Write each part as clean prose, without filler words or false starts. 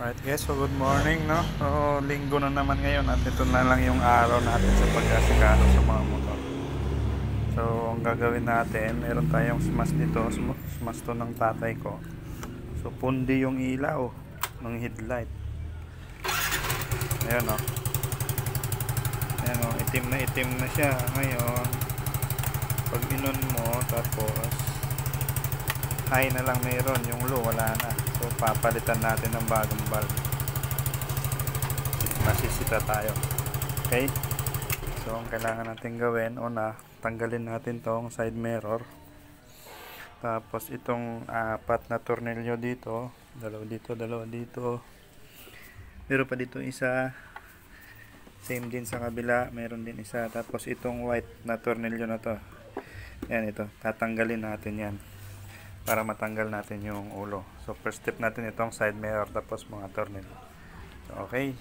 Alright guys, so good morning, no? So, linggo na naman ngayon at ito na lang yung araw natin sa pagkasikalo sa mga motor. So, ang gagawin natin, meron tayong smash dito, smash to ng tatay ko. So, pundi yung ilaw ng headlight. Ayan o. Ayan o, itim na siya. Ngayon, pag inon mo, tapos high na lang meron, yung low wala na. So papalitan natin ng bagong bulb. Masisita tayo. Okay? So ang kailangan natin gawin, una, tanggalin natin tong side mirror. Tapos itong apat na tornilyo dito, dalawa dito. Meron pa dito isa. Same din sa kabila, meron din isa. Tapos itong white na tornilyo na to. Yan ito, tatanggalin natin yan para matanggal natin yung ulo. So first step natin itong side mirror tapos mga tornilyo. So, okay.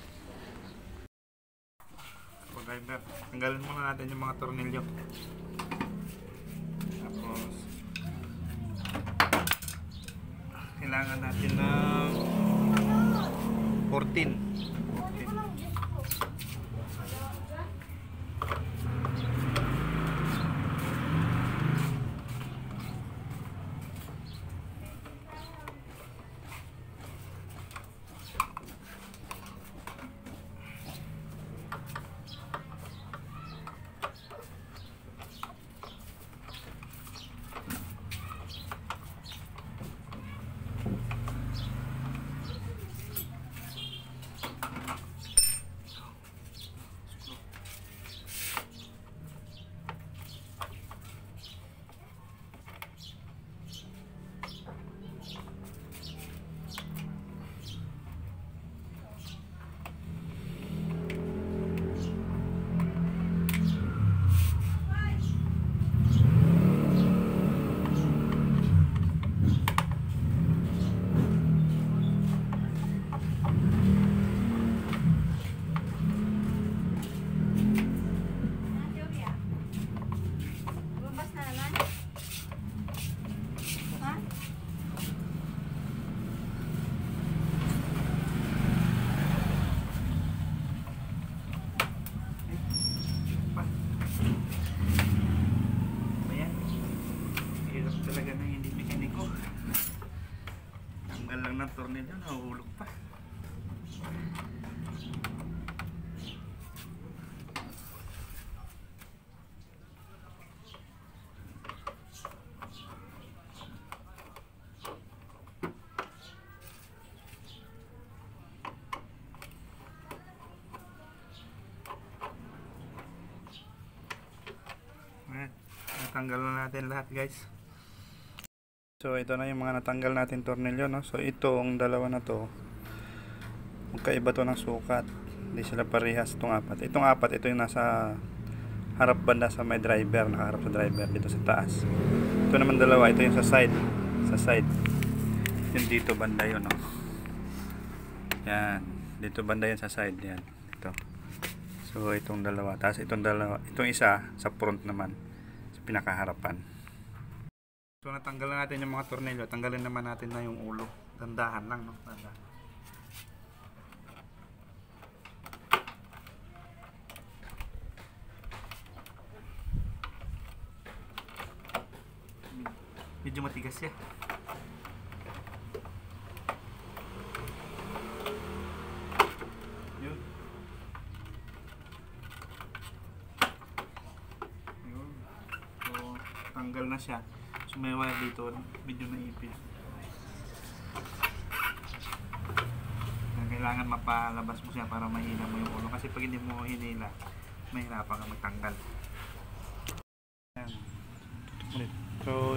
So driver, tanggalin muna natin yung mga tornilyo. Tapos kailangan natin ng 14. Talaga ng hindi mekaniko. Tanggal lang ng tornilyo, nahulog pa. Natanggal na natin lahat guys. So ito na yung mga natanggal natin tornilyo, no? So itong dalawa na to, magkaiba to ng sukat, hindi sila parehas. Itong apat, ito yung nasa harap banda sa may driver, nakaharap sa driver dito sa taas. Ito naman dalawa, ito yung sa side yung dito banda yun, no? Yan, dito banda yun sa side, yan, ito. So itong dalawa, tapos itong isa sa front naman, sa pinakaharapan. So natanggal na natin yung mga tornilyo, tanggalin naman natin na yung ulo. Dandahan lang, no? Dandahan. Medyo matigas siya. Yun. Yun. So tanggal na siya. May wire dito, medyo naipis. Kailangan mapalabas mo siya para mahina mo yung ulo, kasi pag hindi mo hinila, mahirapan ka magtanggal. Ayan. So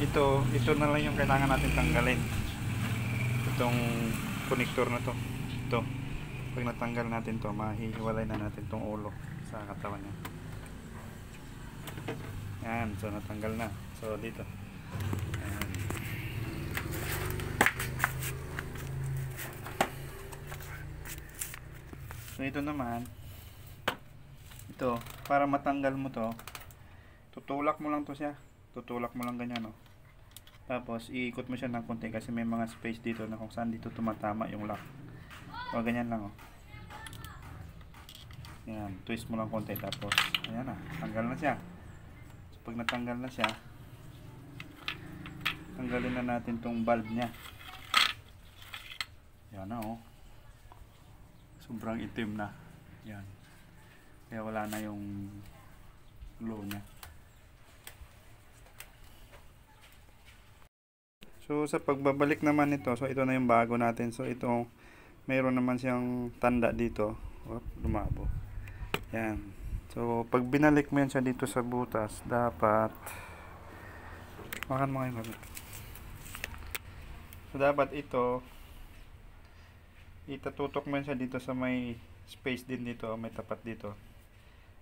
ito na lang yung kailangan natin tanggalin, itong connector na to. Ito, pag natanggal natin to, mahihiwalay na natin tong ulo sa katawan niya. Yan, so natanggal na. So dito. Ayan. So ito naman, ito, para matanggal mo to, tutulak mo lang to siya. Tutulak mo lang ganyan, no? Tapos iikot mo siya ng konti kasi may mga space dito na kung saan dito tumatama yung lock. O, ganyan lang, oh. Yan, twist mo lang konti tapos ayan na, tanggal na siya. So, pag natanggal na siya, tanggalin na natin tong valve nya. Yan na, oh. Sobrang itim na. Yan. Kaya wala na yung glow nya. So sa pagbabalik naman nito, so ito na yung bago natin. So ito, mayroon naman siyang tanda dito. Oh, lumabo. Yan. So pag binalik mo yan siya dito sa butas, dapat makan mo ngayon. So dapat ito, itatutok mo yan siya dito sa may space din dito, may tapat dito.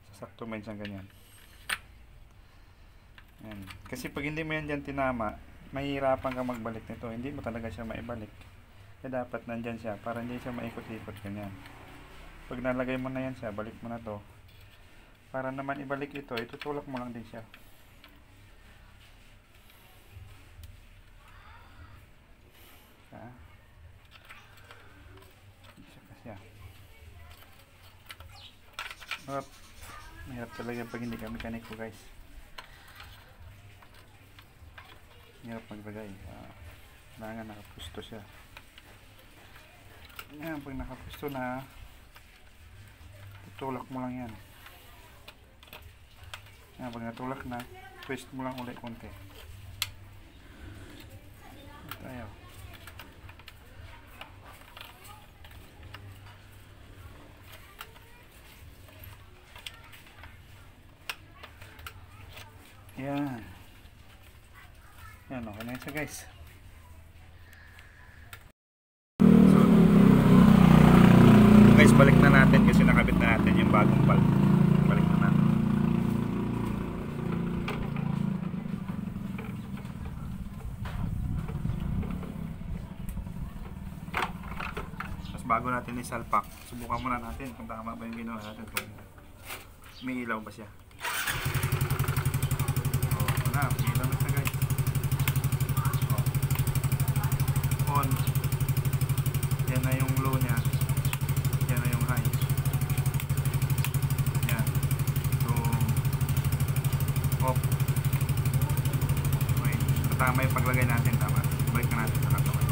Sasakto mo yan siya ganyan. Yan. Kasi pag hindi mo yan dyan tinama, mahihirapan ka magbalik nito. Hindi mo talaga siya maibalik. Kaya dapat nandyan siya para hindi siya maikot-ikot ganyan. Pag nalagay mo na yan siya, balik mo na to. Para naman ibalik ito, itutulak mo lang din siya. Siya. Mahirap talaga pag hindi ka mekaniko, guys. Mahirap maglagay. Kailangan nakapusto siya. Yan, pag nakapusto na, tutulak mo lang yan. Yan, pag natulak na, twist mo lang ulit konti. Tayo. Yan. Yan, okay na yun siya, guys. So guys, balik na natin kasi nakabit na natin yung bagong valve. Balik na natin. Tapos bago natin isalpak, subukan muna natin kung tama ba yung ginawa natin. Kung may ilaw ba siya. Na, ilaw na siya, guys. On. Yan na yung low nya. Yan na yung high. Yan. So off. Okay. So, tama yung paglagay natin. Tama. Balik na natin sa katawan.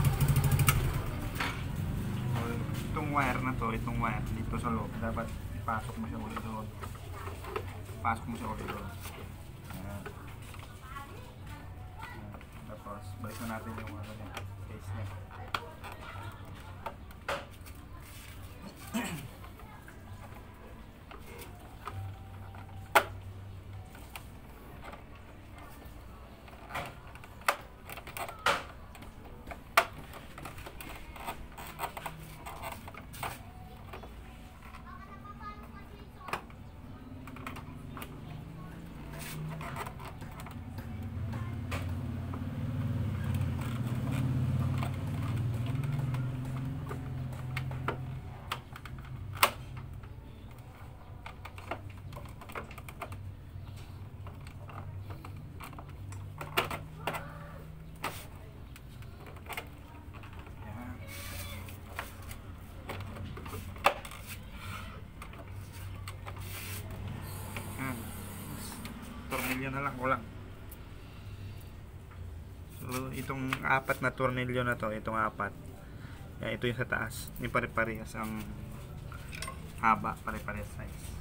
So, itong wire na to, itong wire dito sa loob, dapat ipasok mo siya ulit doon. Pasok mo siya ulit doon. Tapos balik na natin yung ano niya, case niya. Tornilyo na lang, kulang. So itong apat na tornilyo na to, itong apat, yan, ito yung sa taas, yung pare-parehas ang haba, pare-parehas size.